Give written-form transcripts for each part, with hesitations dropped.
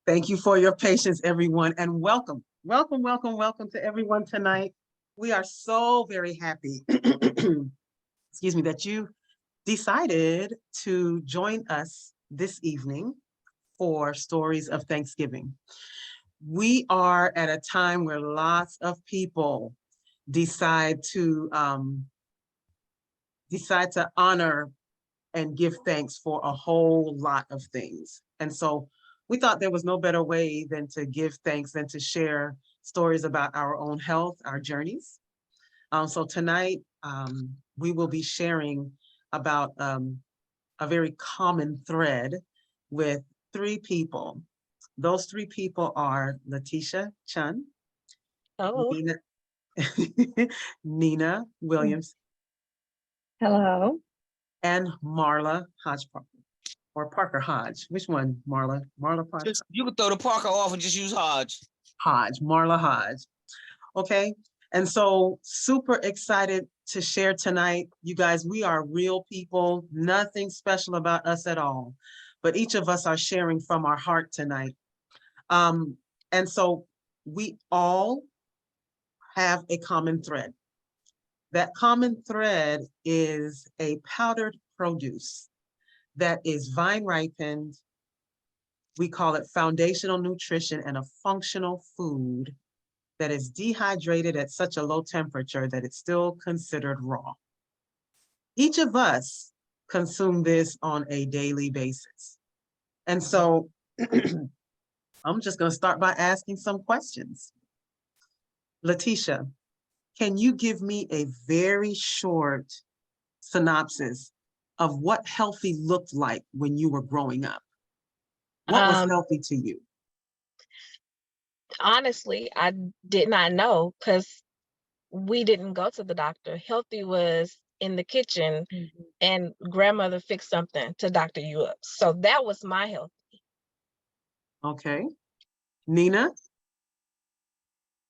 Thank you for your patience, everyone, and welcome, welcome, welcome, welcome to everyone tonight. We are so very happy, excuse me, that you decided to join us this evening for Stories of Thanksgiving. We are at a time where lots of people decide to honor and give thanks for a whole lot of things. And so we thought there was no better way than to give thanks than to share stories about our own health, our journeys. So tonight, we will be sharing about a very common thread with three people. Those three people are Letitia Chun, Oh, Nina, Nina Williams, Hello. and Marla Hodge Parker, or Parker Hodge. Which one, Marla? Marla Parker? You can throw the Parker off and just use Hodge. Hodge, Marla Hodge. Okay. And so super excited to share tonight. You guys, we are real people, nothing special about us at all, but each of us are sharing from our heart tonight. And so we all have a common thread. That common thread is a powdered produce that is vine ripened. We call it foundational nutrition and a functional food that is dehydrated at such a low temperature that it's still considered raw. Each of us consume this on a daily basis. And so I'm just going to start by asking some questions. Letitia, can you give me a very short synopsis of what healthy looked like when you were growing up? What was healthy to you? honestly, I did not know because we didn't go to the doctor. Healthy was in the kitchen and grandmother fixed something to doctor you up. So that was my health. Okay. Nina?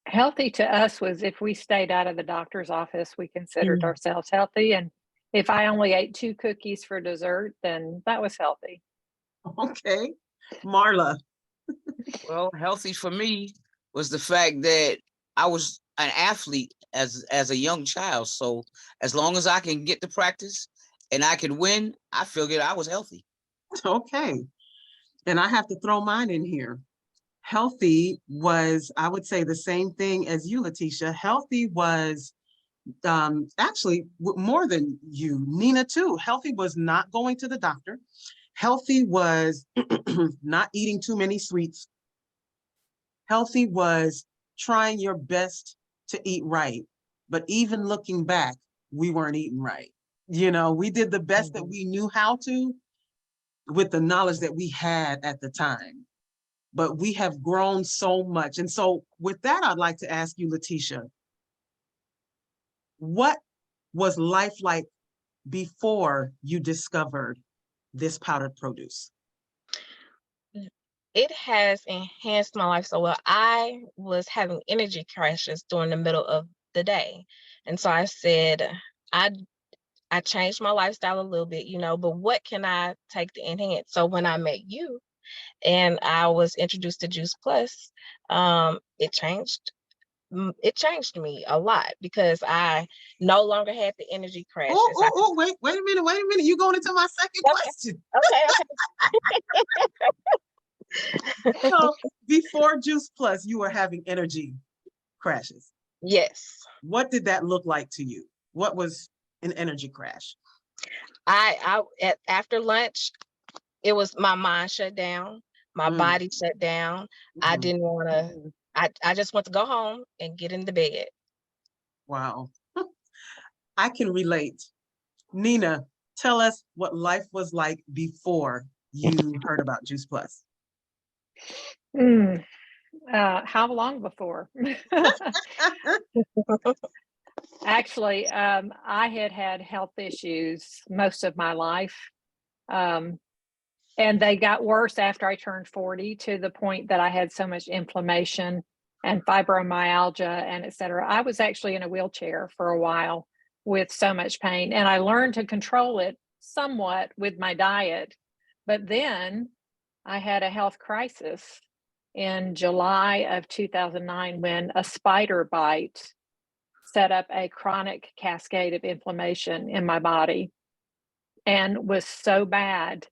Healthy to us was if we stayed out of the doctor's office, we considered ourselves healthy. And if I only ate 2 cookies for dessert, then that was healthy. Okay. Marla? Well, healthy for me was the fact that I was an athlete as a young child. So as long as I can get to practice and I can win, I feel good. I was healthy. Okay. And I have to throw mine in here. Healthy was, I would say the same thing as you, Letitia. Healthy was actually more than you, Nina too. Healthy was not going to the doctor. Healthy was not eating too many sweets. Healthy was trying your best to eat right. But even looking back, we weren't eating right. You know, we did the best that we knew how to with the knowledge that we had at the time. But we have grown so much. And so with that, I'd like to ask you, Letitia, what was life like before you discovered this powdered produce? It has enhanced my life so well. I was having energy crashes during the middle of the day. And so I said, I I changed my lifestyle a little bit, but what can I take to enhance? So when I met you and I was introduced to Juice Plus, it changed me a lot because I no longer had the energy crashes. Wait a minute. You going into my second question. Okay. So before Juice Plus, you were having energy crashes. Yes. What did that look like to you? What was an energy crash? After lunch, it was my mind shut down, my body shut down. I didn't want to. I just want to go home and get in the bed. Wow. I can relate. Nina, tell us what life was like before you heard about Juice Plus. How long before? Actually, I had health issues most of my life. And they got worse after I turned 40 to the point that I had so much inflammation and fibromyalgia and et cetera. I was actually in a wheelchair for a while with so much pain, and I learned to control it somewhat with my diet. But then I had a health crisis in July of 2009 when a spider bite set up a chronic cascade of inflammation in my body and was so bad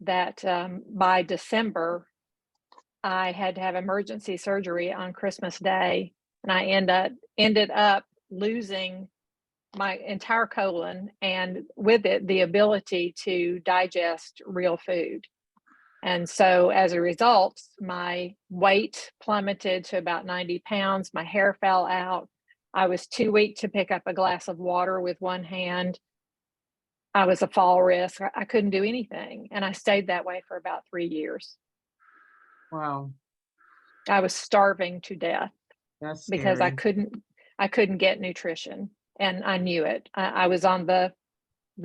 that by December, I had to have emergency surgery on Christmas Day, and I ended up losing my entire colon and with it the ability to digest real food. And so as a result, my weight plummeted to about 90 pounds. My hair fell out. I was too weak to pick up a glass of water with one hand. I was a fall risk. I couldn't do anything. And I stayed that way for about 3 years. Wow, I was starving to death that's because scary. I couldn't get nutrition. And I knew it. I was on the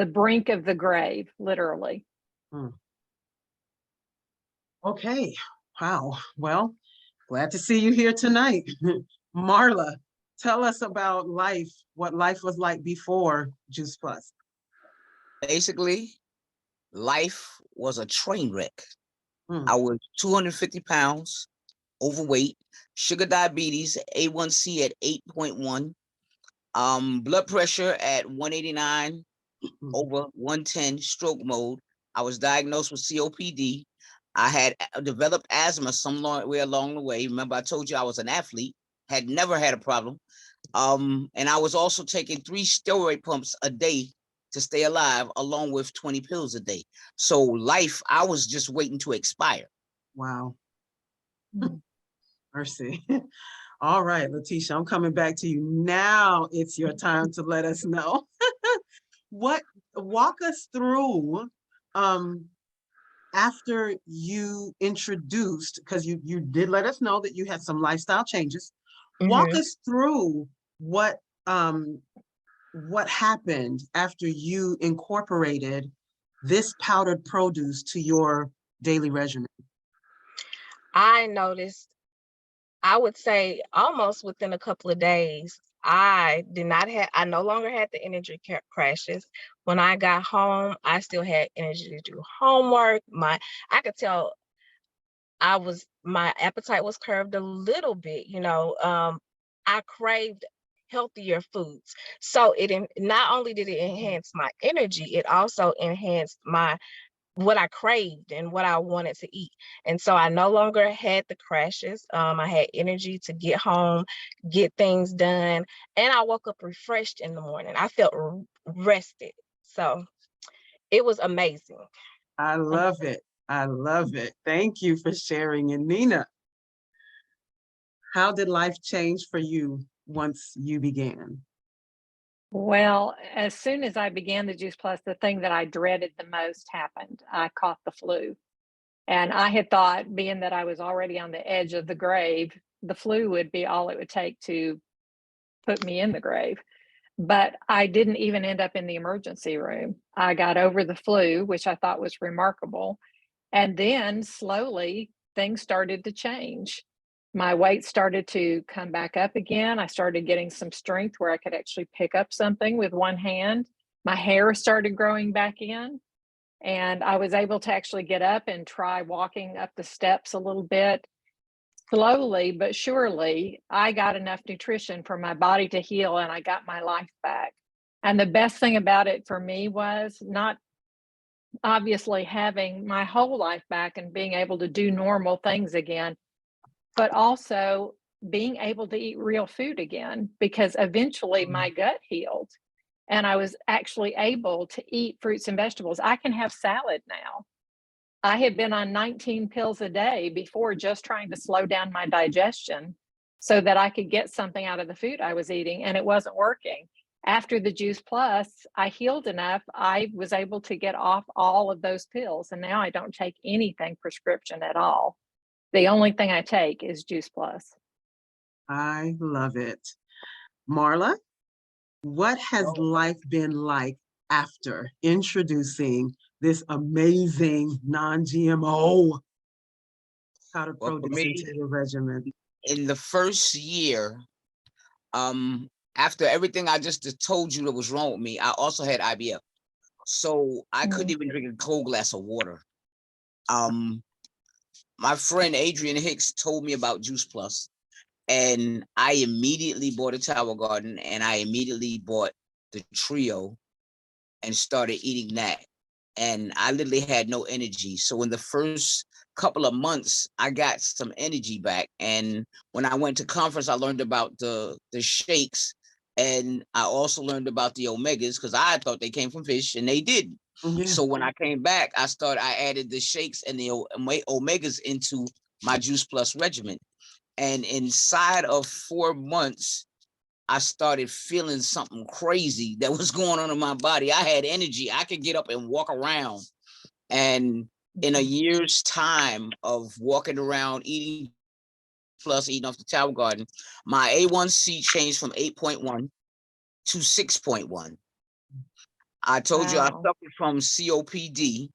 brink of the grave, literally. Okay, wow. Well, glad to see you here tonight. Marla, tell us about life, what life was like before Juice Plus. Basically, life was a train wreck. Mm. I was 250 pounds, overweight, sugar diabetes, A1C at 8.1, blood pressure at 189 over 110, stroke mode. I was diagnosed with COPD. I had developed asthma somewhere along the way. Remember, I told you I was an athlete, had never had a problem. And I was also taking 3 steroid pumps a day to stay alive, along with 20 pills a day. So life, I was just waiting to expire. Wow, Mm. mercy. All right, Letitia, I'm coming back to you. Now it's your time to let us know. Walk us through, after you introduced, because you did let us know that you had some lifestyle changes. Walk Mhm. us through what happened after you incorporated this powdered produce to your daily regimen. I noticed, I would say almost within a couple of days, I no longer had the energy crashes. When I got home, I still had energy to do homework. I could tell my appetite was curved a little bit, I craved healthier foods. So not only did it enhance my energy, it also enhanced what I craved and what I wanted to eat. And so I no longer had the crashes. I had energy to get home, get things done, and I woke up refreshed in the morning. I felt rested. So it was amazing. I love it. I love it. Thank you for sharing. And Nina, how did life change for you once you began? Well, as soon as I began the Juice Plus, the thing that I dreaded the most happened. I caught the flu. And I had thought, being that I was already on the edge of the grave, the flu would be all it would take to put me in the grave. But I didn't even end up in the emergency room. I got over the flu, which I thought was remarkable. And then slowly things started to change. My weight started to come back up again. I started getting some strength where I could actually pick up something with one hand. My hair started growing back in, and I was able to actually get up and try walking up the steps a little bit. Slowly but surely, I got enough nutrition for my body to heal and I got my life back. And the best thing about it for me was not obviously having my whole life back and being able to do normal things again, but also being able to eat real food again, because eventually my gut healed and I was actually able to eat fruits and vegetables. I can have salad now. I had been on 19 pills a day before, just trying to slow down my digestion so that I could get something out of the food I was eating, and it wasn't working. After the Juice Plus, I healed enough. I was able to get off all of those pills, and now I don't take anything prescription at all. The only thing I take is Juice Plus. I love it. Marla, what has life been like after introducing this amazing non-GMO powdered Well, for produce me, into your regimen? in the first year, after everything I just told you that was wrong with me, I also had IBS. So I couldn't even drink a cold glass of water. my friend Adrian Hicks told me about Juice Plus, and I immediately bought a Tower Garden, and I immediately bought the Trio and started eating that. And I literally had no energy. So in the first couple of months, I got some energy back. And when I went to conference, I learned about the shakes, and I also learned about the omegas because I thought they came from fish, and they did. Yeah. So when I came back, I added the shakes and the omegas into my Juice Plus regimen. And inside of 4 months, I started feeling something crazy that was going on in my body. I had energy. I could get up and walk around. And in a year's time of walking around, eating plus eating off the Tower Garden, my A1C changed from 8.1 to 6.1. I told you I Wow. suffered from COPD.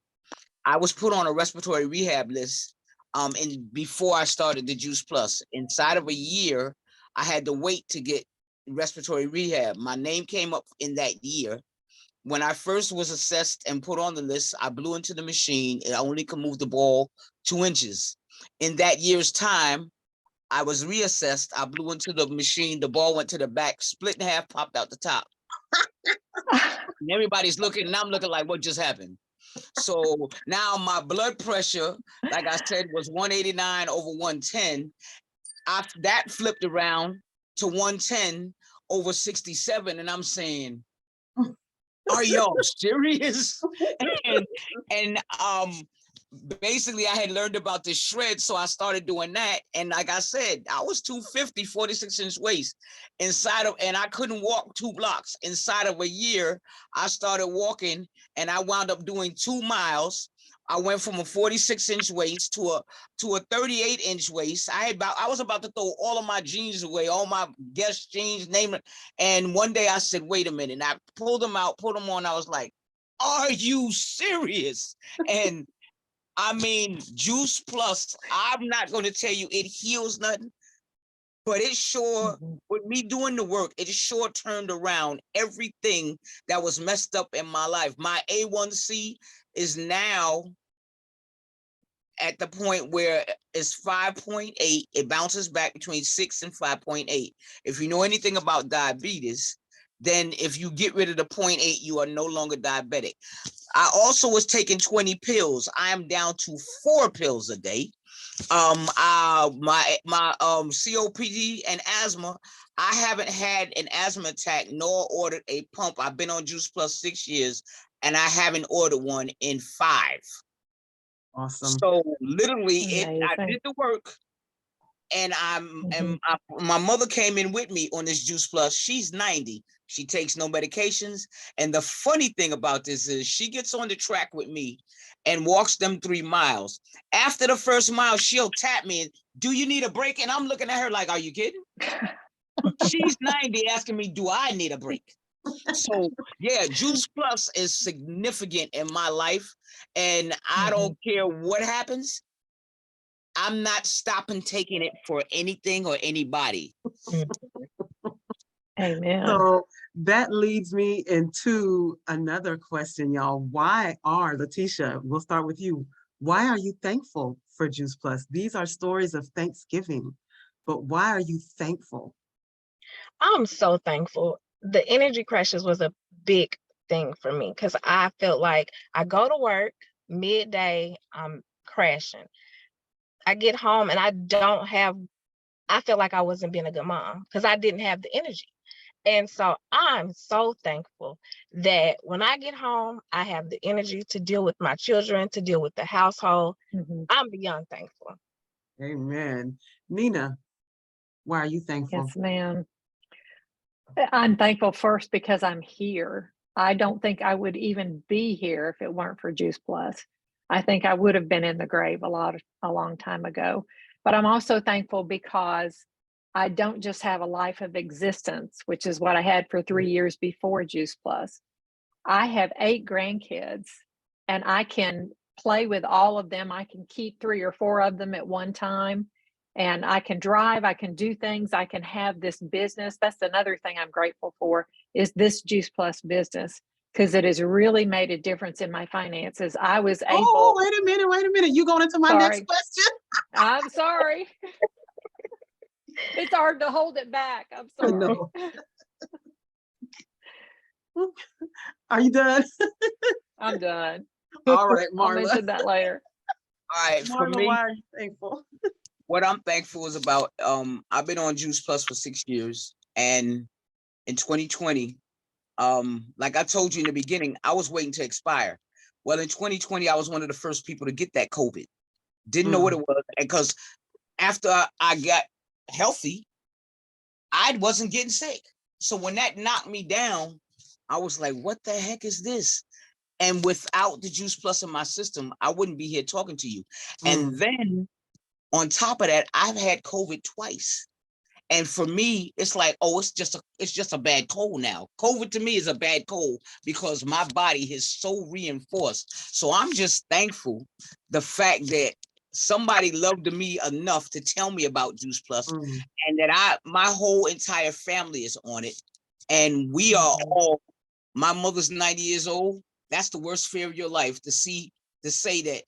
I was put on a respiratory rehab list and before I started the Juice Plus. Inside of a year, I had to wait to get respiratory rehab. My name came up in that year. When I first was assessed and put on the list, I blew into the machine and I only could move the ball 2 inches. In that year's time, I was reassessed. I blew into the machine, the ball went to the back, split in half, popped out the top. And everybody's looking, and I'm looking like, what just happened? So now my blood pressure, like I said, was 189 over 110. That flipped around to 110 over 67. And I'm saying, are y'all serious? and basically I had learned about the shred, so I started doing that. And like I said, I was 250, 46-inch waist and I couldn't walk 2 blocks. Inside of a year, I started walking, and I wound up doing 2 miles. I went from a 46-inch waist to a 38-inch waist. I was about to throw all of my jeans away, all my Guess jeans, name it. And one day I said, wait a minute. And I pulled them out, put them on. I was like, are you serious? And I mean, Juice Plus, I'm not going to tell you it heals nothing, but it sure, with me doing the work, it sure turned around everything that was messed up in my life. My A1C is now at the point where it's 5.8. It bounces back between 6 and 5.8. If you know anything about diabetes, then if you get rid of the 0.8, you are no longer diabetic. I also was taking 20 pills. I am down to 4 pills a day. My COPD and asthma, I haven't had an asthma attack nor ordered a pump. I've been on Juice Plus 6 years, and I haven't ordered one in 5. Awesome. So literally, I Amazing. did the work, and my mother came in with me on this Juice Plus. She's 90. She takes no medications. And the funny thing about this is she gets on the track with me and walks them 3 miles. After the first mile, she'll tap me and, do you need a break? And I'm looking at her like, are you kidding? She's 90 asking me, do I need a break? So yeah, Juice Plus is significant in my life. And I don't care what happens. I'm not stopping taking it for anything or anybody. Amen. So that leads me into another question, y'all. Letitia, we'll start with you. Why are you thankful for Juice Plus? These are stories of Thanksgiving, but why are you thankful? I'm so thankful. The energy crashes was a big thing for me because I felt like I go to work midday, I'm crashing. I get home and I feel like I wasn't being a good mom because I didn't have the energy. And so I'm so thankful that when I get home, I have the energy to deal with my children, to deal with the household. I'm beyond thankful. Amen. Nina, why are you thankful? Yes, ma'am. I'm thankful first because I'm here. I don't think I would even be here if it weren't for Juice Plus. I think I would have been in the grave a long time ago. But I'm also thankful because I don't just have a life of existence, which is what I had for 3 years before Juice Plus. I have 8 grandkids, and I can play with all of them. I can keep 3 or 4 of them at one time, and I can drive, I can do things, I can have this business. That's another thing I'm grateful for, is this Juice Plus business, because it has really made a difference in my finances. I was Oh, able, wait a minute. You going into my next Sorry. question? I'm sorry. It's hard to hold it back. I'm I sorry. know. Are you done? I'm done. All right, I'll Marla. mention that later. All right, for Marla, me, why are you thankful? what I'm thankful is about, I've been on Juice Plus for 6 years, and in 2020, like I told you in the beginning, I was waiting to expire. Well, in 2020, I was one of the first people to get that COVID. Didn't know what it was, and because after I got healthy, I wasn't getting sick. So when that knocked me down, I was like, what the heck is this? And without the Juice Plus in my system, I wouldn't be here talking to you. And then on top of that, I've had COVID twice. And for me, it's like, oh, it's just a bad cold now. COVID to me is a bad cold because my body is so reinforced. So I'm just thankful the fact that somebody loved me enough to tell me about Juice Plus, and that my whole entire family is on it. And we are all, my mother's 90 years old. That's the worst fear of your life, to say that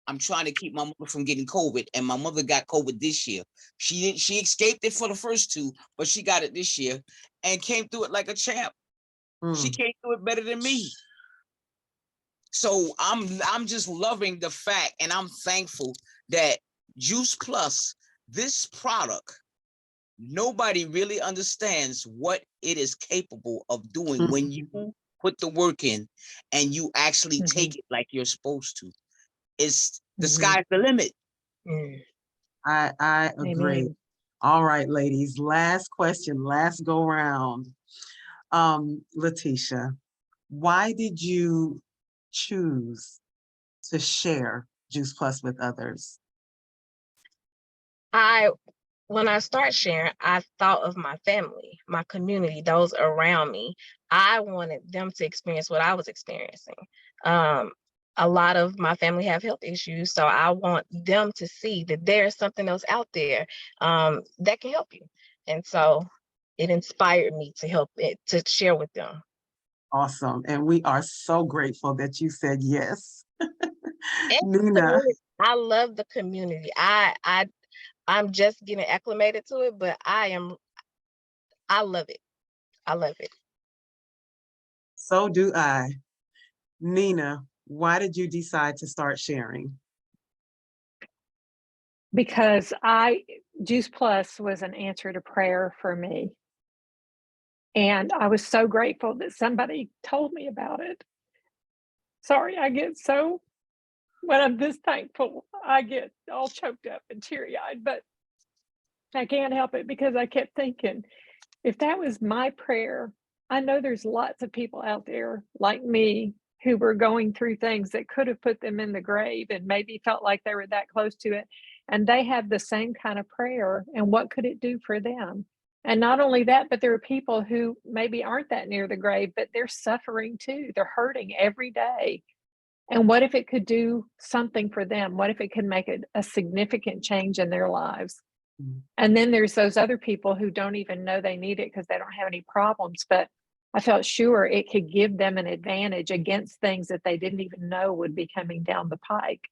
I'm trying to keep my mother from getting COVID, and my mother got COVID this year. She escaped it for the first 2, but she got it this year and came through it like a champ. She came through it better than me. So I'm just loving the fact, and I'm thankful that Juice Plus, this product, nobody really understands what it is capable of doing when you put the work in and you actually take it like you're supposed to. It's the sky's the limit. I agree. Amen. All right, ladies, last question, last go round. Letitia, why did you choose to share Juice Plus with others? When I start sharing, I thought of my family, my community, those around me. I wanted them to experience what I was experiencing. A lot of my family have health issues, so I want them to see that there's something else out there that can help you. And so it inspired me to share with them. Awesome. And we are so grateful that you said yes. And Nina. I love the community. I'm just getting acclimated to it, but I love it. I love it. So do I. Nina, why did you decide to start sharing? Because Juice Plus was an answer to prayer for me. And I was so grateful that somebody told me about it. Sorry, when I'm this thankful, I get all choked up and teary-eyed, but I can't help it because I kept thinking, if that was my prayer, I know there's lots of people out there like me who were going through things that could have put them in the grave and maybe felt like they were that close to it. And they have the same kind of prayer. And what could it do for them? And not only that, but there are people who maybe aren't that near the grave, but they're suffering too. They're hurting every day. And what if it could do something for them? What if it could make a significant change in their lives? And then there's those other people who don't even know they need it because they don't have any problems. But I felt sure it could give them an advantage against things that they didn't even know would be coming down the pike.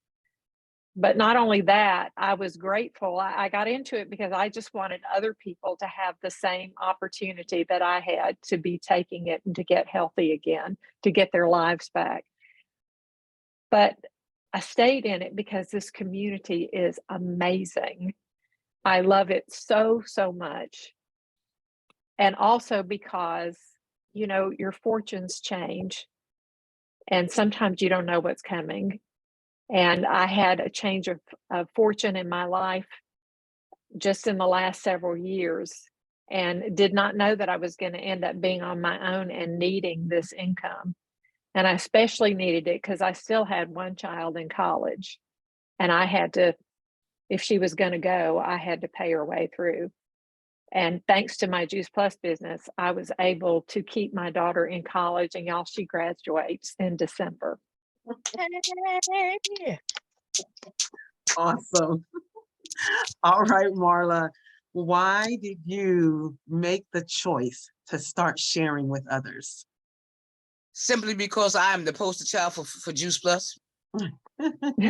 But not only that, I was grateful. I got into it because I just wanted other people to have the same opportunity that I had to be taking it and to get healthy again, to get their lives back. But I stayed in it because this community is amazing. I love it so, so much. And also because, your fortunes change and sometimes you don't know what's coming. And I had a change of fortune in my life just in the last several years and did not know that I was going to end up being on my own and needing this income. And I especially needed it because I still had one child in college and I had to, if she was going to go, I had to pay her way through. And thanks to my Juice Plus business, I was able to keep my daughter in college, and y'all, she graduates in December. Awesome. All right, Marla, why did you make the choice to start sharing with others? simply because I am the poster child for Juice Plus.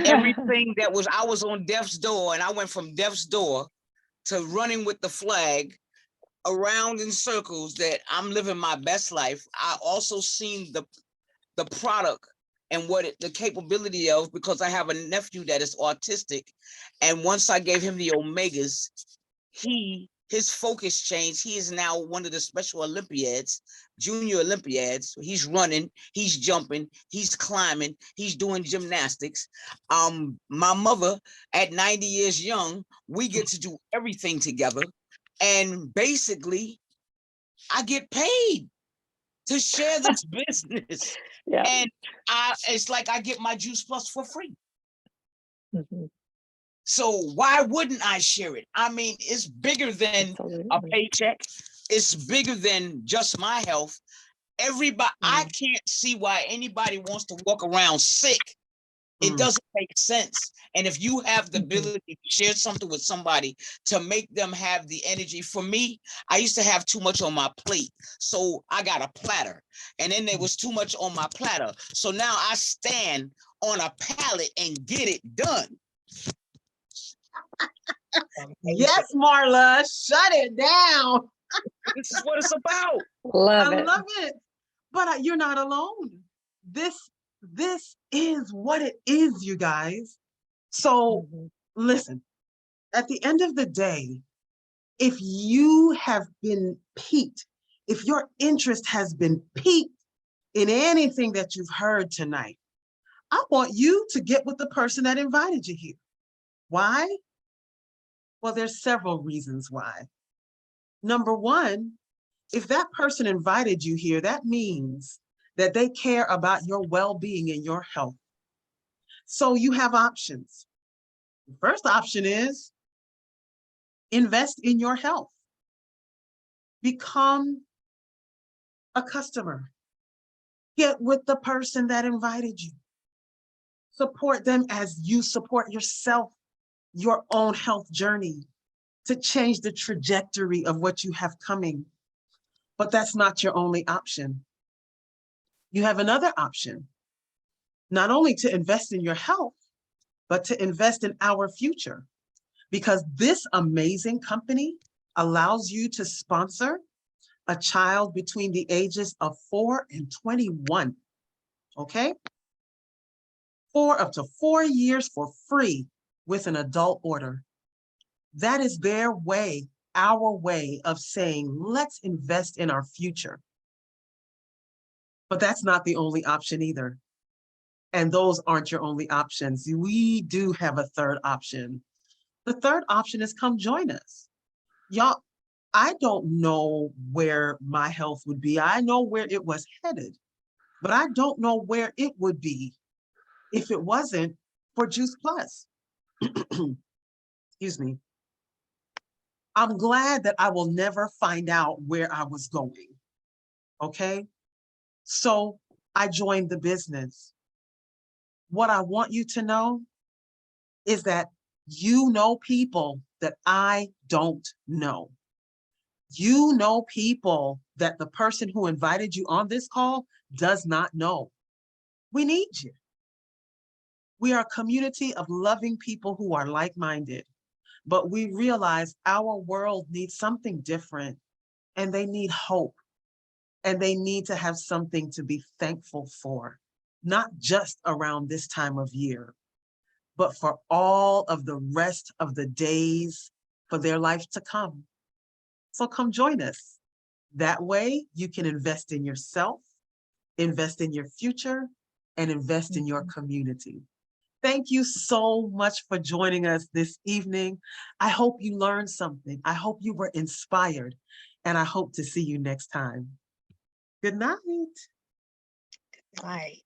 Everything that was, I was on death's door, and I went from death's door to running with the flag around in circles that I'm living my best life. I also seen the product and what the capability of, because I have a nephew that is autistic. And once I gave him the Omegas, his focus changed. He is now one of the Special Olympiads, Junior Olympiads. He's running, he's jumping, he's climbing, he's doing gymnastics. My mother at 90 years young, we get to do everything together. And basically, I get paid to share this business. Yeah. And it's like I get my Juice Plus for free. Mhm. So why wouldn't I share it? I mean, it's bigger than a Absolutely. paycheck. It's bigger than just my health. Everybody, I can't see why anybody wants to walk around sick. It Mm. doesn't make sense. And if you have the Mhm. ability to share something with somebody to make them have the energy, for me, I used to have too much on my plate. So I got a platter, and then there was too much on my platter. So now I stand on a pallet and get it done. Yes, Marla, shut it down. This is what it's about. Love I it. love it. But you're not alone. This is what it is, you guys. So Mhm. listen, at the end of the day, if you have been piqued, if your interest has been piqued in anything that you've heard tonight, I want you to get with the person that invited you here. Why? Well, there's several reasons why. Number one, if that person invited you here, that means that they care about your well-being and your health. So you have options. The first option is invest in your health. Become a customer. Get with the person that invited you. Support them as you support yourself, your own health journey to change the trajectory of what you have coming. But that's not your only option. You have another option, not only to invest in your health, but to invest in our future. Because this amazing company allows you to sponsor a child between the ages of 4 and 21, okay? For up to 4 years for free with an adult order. That is their way, our way of saying, let's invest in our future. But that's not the only option either. And those aren't your only options. We do have a third option. The third option is come join us. Y'all, I don't know where my health would be. I know where it was headed, but I don't know where it would be if it wasn't for Juice Plus. Excuse me. I'm glad that I will never find out where I was going. Okay. So I joined the business. What I want you to know is that you know people that I don't know. You know people that the person who invited you on this call does not know. We need you. We are a community of loving people who are like-minded, but we realize our world needs something different, and they need hope, and they need to have something to be thankful for, not just around this time of year, but for all of the rest of the days for their life to come. So come join us. That way you can invest in yourself, invest in your future, and invest in your community. Thank you so much for joining us this evening. I hope you learned something. I hope you were inspired, and I hope to see you next time. Good night. Right.